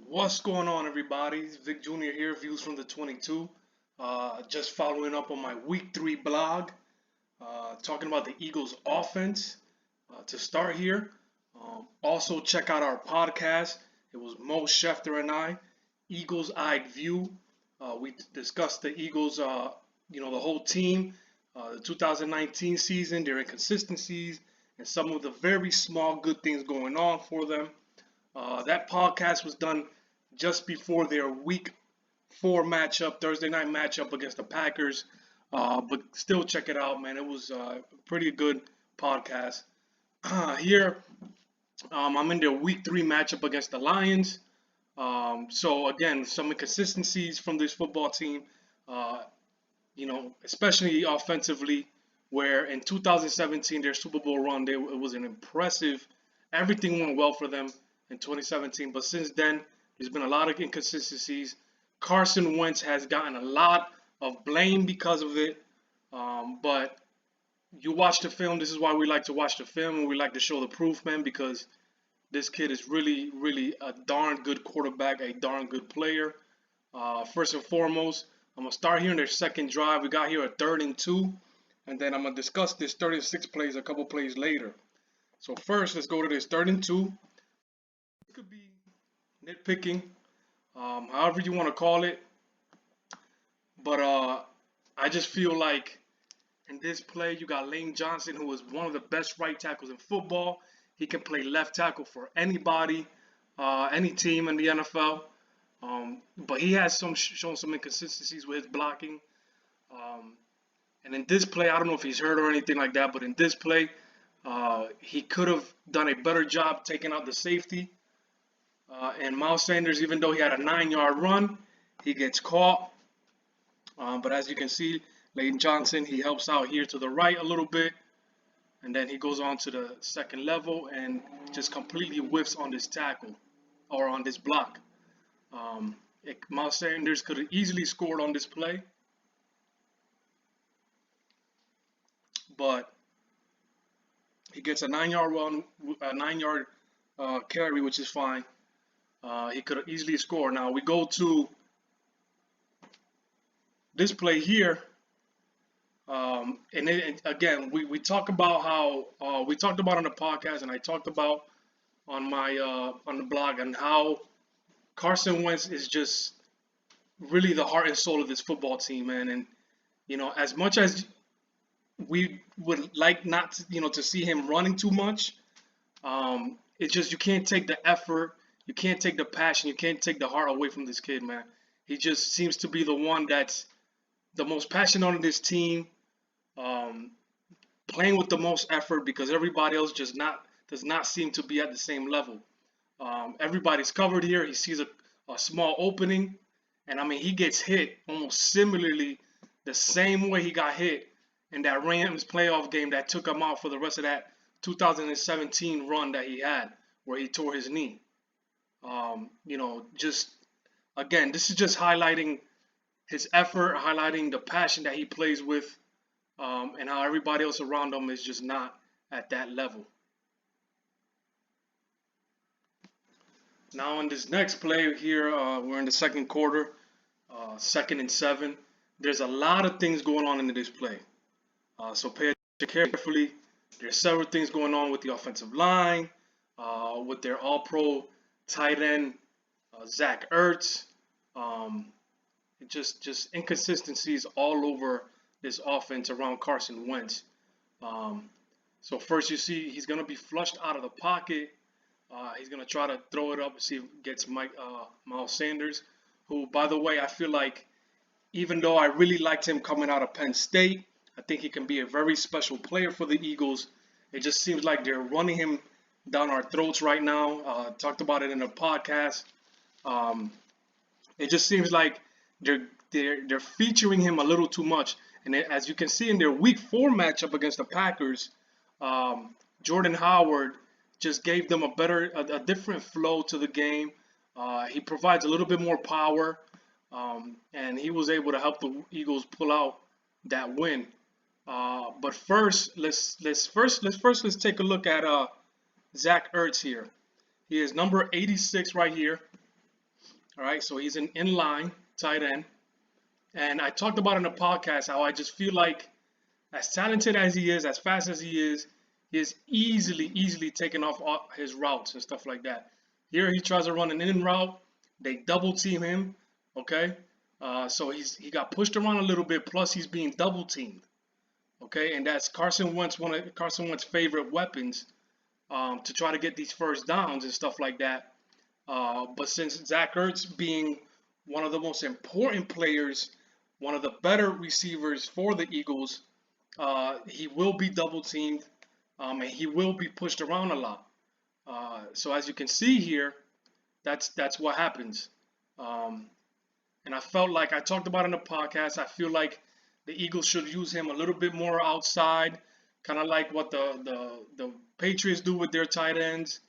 What's going on, everybody? It's Vic Jr. here, views from the 22. Just following up on my week 3 blog, talking about the Eagles offense to start here. Also, check out our podcast. It was Mo Schefter and I, Eagles Eyed View. We discussed the Eagles, the whole team, the 2019 season, their inconsistencies, and some of the very small good things going on for them. That podcast was done just before their week 4 matchup, Thursday night matchup against the Packers. But still, check it out, man. It was a pretty good podcast. Here, I'm in their week 3 matchup against the Lions. So, again, some inconsistencies from this football team, uh, especially offensively, where in 2017, their Super Bowl run, it was an impressive, everything went well for them in 2017. But since then, there's been a lot of inconsistencies. Carson Wentz has gotten a lot of blame because of it. But you watch the film. This is why we like to watch the film and we like to show the proof, man, because this kid is really, really a darn good quarterback, a darn good player. First and foremost, I'm going to start here in their second drive. We got here a 3rd and 2. And then I'm going to discuss this 36 plays a couple plays later. So first, let's go to this 3rd and 2. It could be nitpicking, however you want to call it. But I just feel like in this play, you got Lane Johnson, who is one of the best right tackles in football. He can play left tackle for anybody, any team in the NFL. But he has shown some inconsistencies with his blocking. And in this play, I don't know if he's hurt or anything like that, but in this play, he could have done a better job taking out the safety. And Miles Sanders, even though he had a 9-yard run, he gets caught. But as you can see, Lane Johnson, he helps out here to the right a little bit. And then he goes on to the second level and just completely whiffs on this tackle or on this block. Miles Sanders could have easily scored on this play. But he gets a 9-yard run, a 9-yard carry, which is fine. He could have easily scored. Now we go to this play here. Again, we talk about how we talked about on the podcast, and I talked about on my on the blog, and how Carson Wentz is just really the heart and soul of this football team, man. And as much as we would like not to see him running too much, it's just you can't take the effort, you can't take the passion, you can't take the heart away from this kid, man. He just seems to be the one that's the most passionate on this team. Playing with the most effort because everybody else does not seem to be at the same level. Everybody's covered here. He sees a small opening, and I mean he gets hit almost similarly the same way he got hit in that Rams playoff game that took him out for the rest of that 2017 run that he had, where he tore his knee. Just again, this is just highlighting his effort, highlighting the passion that he plays with. And how everybody else around him is just not at that level. Now in this next play here, we're in the second quarter, 2nd and 7. There's a lot of things going on in this play. So pay attention carefully. There's several things going on with the offensive line, with their all-pro tight end, Zach Ertz. Just inconsistencies all over this offense around Carson Wentz. So first you see he's going to be flushed out of the pocket. He's going to try to throw it up and see if it gets Miles Sanders, who, by the way, I feel like even though I really liked him coming out of Penn State, I think he can be a very special player for the Eagles. It just seems like they're running him down our throats right now. Talked about it in a podcast. It just seems like they're featuring him a little too much. And as you can see in their Week 4 matchup against the Packers, Jordan Howard just gave them a different flow to the game. He provides a little bit more power, and he was able to help the Eagles pull out that win. But first, let's take a look at Zach Ertz here. He is number 86 right here. All right, so he's an inline tight end. And I talked about in the podcast how I just feel like, as talented as he is, as fast as he is easily taken off his routes and stuff like that. Here he tries to run an in route, they double team him, okay? So he got pushed around a little bit. Plus he's being double teamed, okay? And that's one of Carson Wentz's favorite weapons, to try to get these first downs and stuff like that. But since Zach Ertz being one of the most important players, one of the better receivers for the Eagles, he will be double teamed, and he will be pushed around a lot. So as you can see here, that's what happens. Um, and I felt like I talked about in the podcast. I feel like the Eagles should use him a little bit more outside, kind of like what the Patriots do with their tight ends.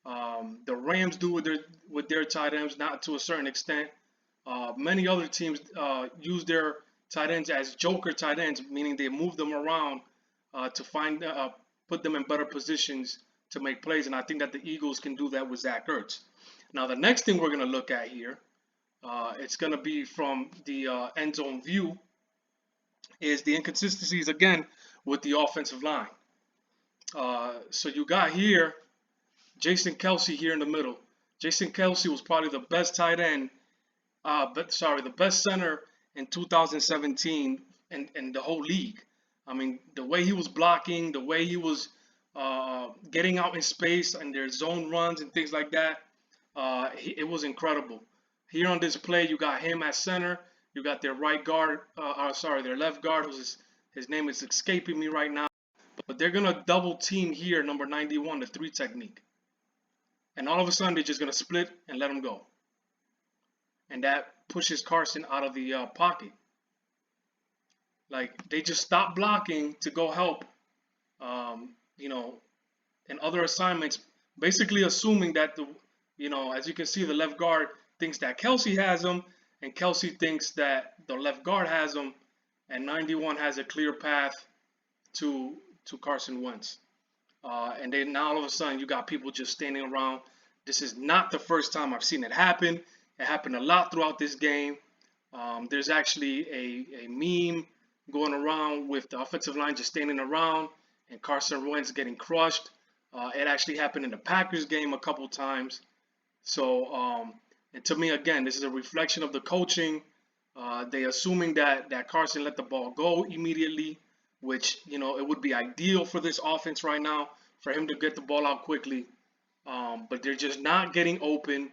The Rams do with their tight ends, not to a certain extent. Many other teams use their tight ends as joker tight ends, meaning they move them around to put them in better positions to make plays. And I think that the Eagles can do that with Zach Ertz. Now, the next thing we're going to look at here, it's going to be from the end zone view, is the inconsistencies again with the offensive line. So you got here Jason Kelce here in the middle. Jason Kelce was probably the best tight end, the best center in 2017 in the whole league. I mean, the way he was blocking, the way he was getting out in space and their zone runs and things like that, it was incredible. Here on this play, you got him at center. You got their their left guard, his name is escaping me right now. But they're gonna double team here, number 91, the 3 technique. And all of a sudden, they're just going to split and let him go. And that pushes Carson out of the pocket. Like, they just stop blocking to go help, in other assignments, basically assuming that, as you can see, the left guard thinks that Kelce has him, and Kelce thinks that the left guard has him, and 91 has a clear path to Carson Wentz. And then now all of a sudden you got people just standing around. This is not the first time I've seen it happen. It happened a lot throughout this game. There's actually a meme going around with the offensive line just standing around and Carson Wentz getting crushed. It actually happened in the Packers game a couple times. So, and to me, again, this is a reflection of the coaching. They assuming that Carson let the ball go immediately, which, it would be ideal for this offense right now for him to get the ball out quickly. But they're just not getting open,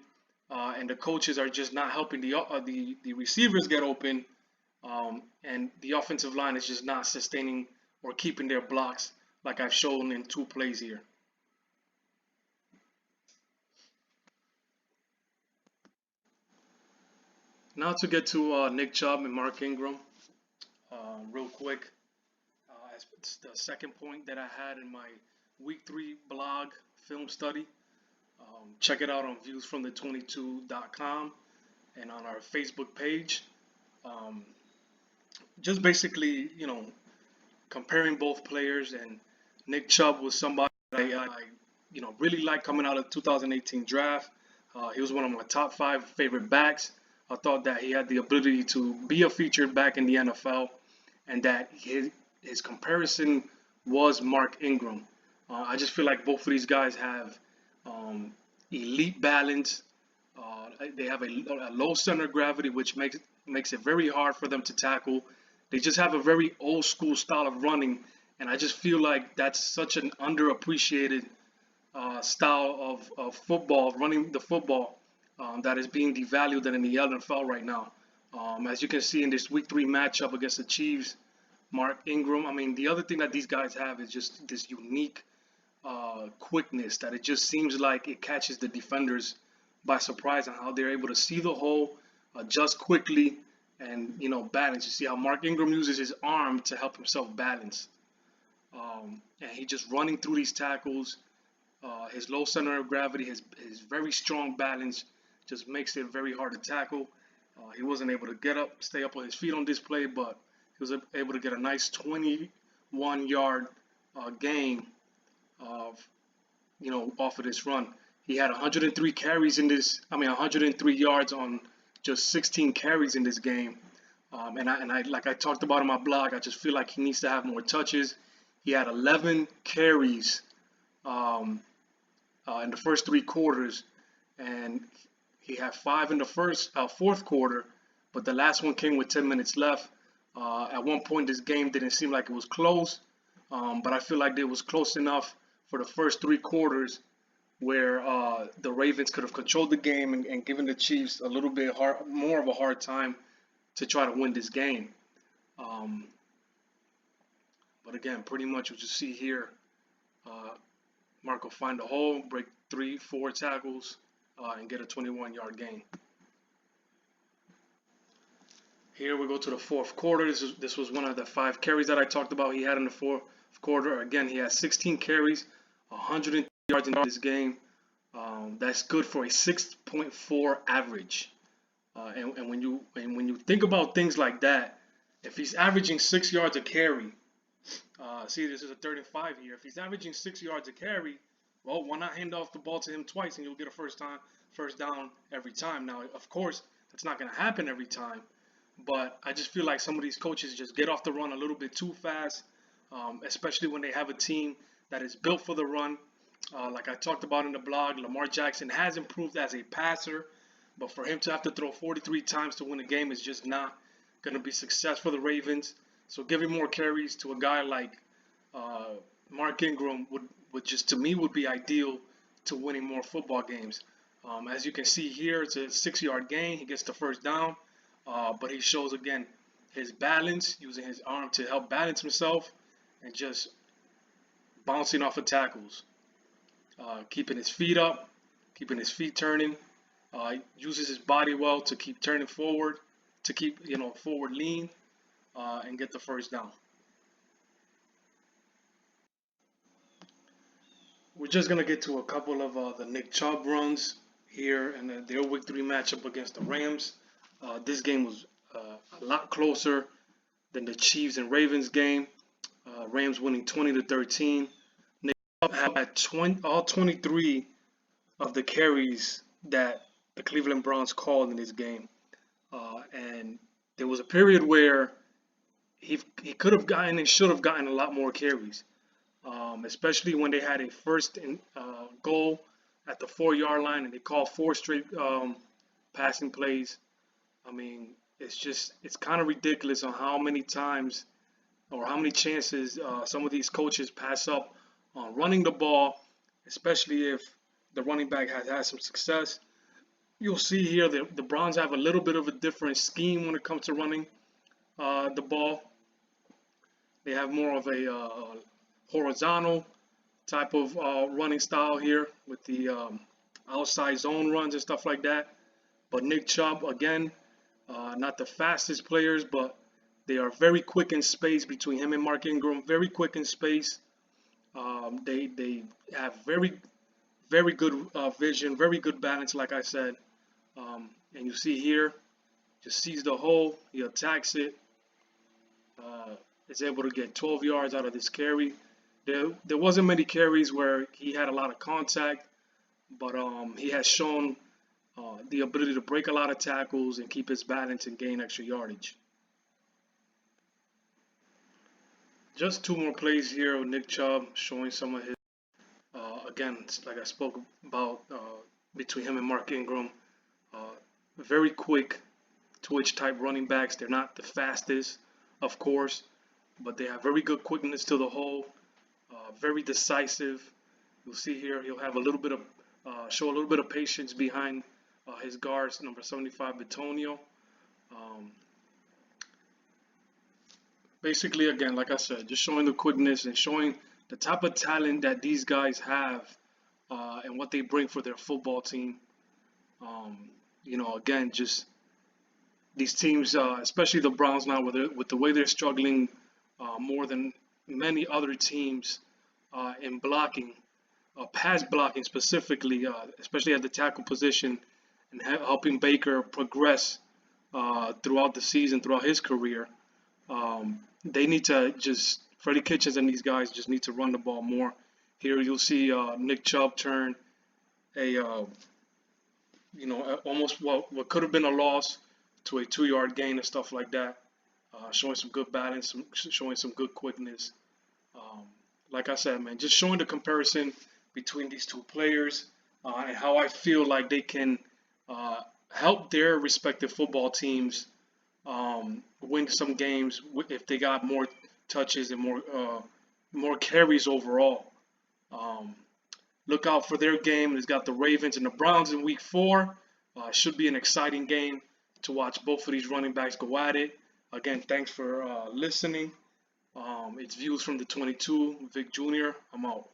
and the coaches are just not helping the receivers get open, and the offensive line is just not sustaining or keeping their blocks like I've shown in 2 plays here. Now to get to Nick Chubb and Mark Ingram, real quick. It's the second point that I had in my week 3 blog film study. Check it out on viewsfromthe22.com and on our Facebook page. Just basically, comparing both players, and Nick Chubb was somebody I really liked coming out of the 2018 draft. He was one of my top 5 favorite backs. I thought that he had the ability to be a featured back in the NFL, and that his comparison was Mark Ingram. I just feel like both of these guys have elite balance. They have a low center of gravity, which makes it very hard for them to tackle. They just have a very old school style of running, and I just feel like that's such an underappreciated style of football, running the football, that is being devalued in the NFL right now. As you can see in this week 3 matchup against the Chiefs, Mark Ingram. I mean, the other thing that these guys have is just this unique quickness that it just seems like it catches the defenders by surprise on how they're able to see the hole, adjust quickly, and balance. You see how Mark Ingram uses his arm to help himself balance, and he just running through these tackles. His low center of gravity, his very strong balance, just makes it very hard to tackle. He wasn't able to stay up on his feet on this play, but he was able to get a nice 21-yard gain of, off of this run. He had 103 carries in this. I mean, 103 yards on just 16 carries in this game. And I like I talked about in my blog, I just feel like he needs to have more touches. He had 11 carries um, in the first 3 quarters, and he had 5 in the fourth quarter, but the last one came with 10 minutes left. At one point, this game didn't seem like it was close, but I feel like it was close enough for the first 3 quarters where the Ravens could have controlled the game and given the Chiefs a little bit more of a hard time to try to win this game. Um, but again, pretty much what you see here, uh, Marco find a hole, break 3, 4 tackles, and get a 21-yard gain. Here we go to the fourth quarter. This was one of the 5 carries that I talked about he had in the fourth quarter. Again, he had 16 carries, 103 yards in this game. That's good for a 6.4 average. And when you think about things like that, if he's averaging 6 yards a carry, see, this is a 3rd and 5 here. If he's averaging 6 yards a carry, well, why not hand off the ball to him twice and you'll get a first down every time? Now, of course, that's not going to happen every time, but I just feel like some of these coaches just get off the run a little bit too fast, especially when they have a team that is built for the run. Like I talked about in the blog, Lamar Jackson has improved as a passer, but for him to have to throw 43 times to win a game is just not going to be success for the Ravens. So giving more carries to a guy like Mark Ingram would just, to me, would be ideal to winning more football games. As you can see here, it's a 6-yard gain. He gets the first down, but he shows, again, his balance, using his arm to help balance himself and just bouncing off of tackles. Keeping his feet up, keeping his feet turning. Uses his body well to keep turning forward, to keep forward lean, and get the first down. We're just gonna get to a couple of the Nick Chubb runs here and their Week 3 matchup against the Rams. This game was a lot closer than the Chiefs and Ravens game. Rams winning 20-13. Nick Chubb had all 23 of the carries that the Cleveland Browns called in this game, and there was a period where he could have gotten and should have gotten a lot more carries, especially when they had a first and goal at the 4-yard line and they called 4 straight passing plays. I mean, it's kind of ridiculous on how many times or how many chances some of these coaches pass up on running the ball, especially if the running back has had some success. You'll see here that the Browns have a little bit of a different scheme when it comes to running the ball. They have more of a horizontal type of running style here with the outside zone runs and stuff like that. But Nick Chubb, again, not the fastest players, but they are very quick in space between him and Mark Ingram. Very quick in space. They have very good vision, very good balance, like I said. And you see here, just sees the hole, he attacks it, is able to get 12 yards out of this carry. There wasn't many carries where he had a lot of contact, but he has shown the ability to break a lot of tackles and keep his balance and gain extra yardage. Just 2 more plays here with Nick Chubb showing some of his, again, like I spoke about, between him and Mark Ingram. Very quick twitch type running backs. They're not the fastest, of course, but they have very good quickness to the hole. Very decisive. You'll see here he'll have a little bit of show a little bit of patience behind his guards, number 75 Bitonio. Basically, again, like I said, just showing the quickness and showing the type of talent that these guys have and what they bring for their football team. Again, just these teams, especially the Browns now, with the way they're struggling more than many other teams in blocking, pass blocking specifically, especially at the tackle position, and helping Baker progress throughout the season, throughout his career. They need to just, Freddie Kitchens and these guys just need to run the ball more. Here you'll see Nick Chubb turn almost what could have been a loss to a 2 yard gain and stuff like that. Showing some good balance, showing some good quickness. Um, like I said, man, just showing the comparison between these two players and how I feel like they can uh, help their respective football teams win some games if they got more touches and more carries overall. Um, Look out for their game. It's got the Ravens and the Browns in Week 4. Should be an exciting game to watch both of these running backs go at it. Again, thanks for listening. It's Views from the 22. Vic Jr. I'm out.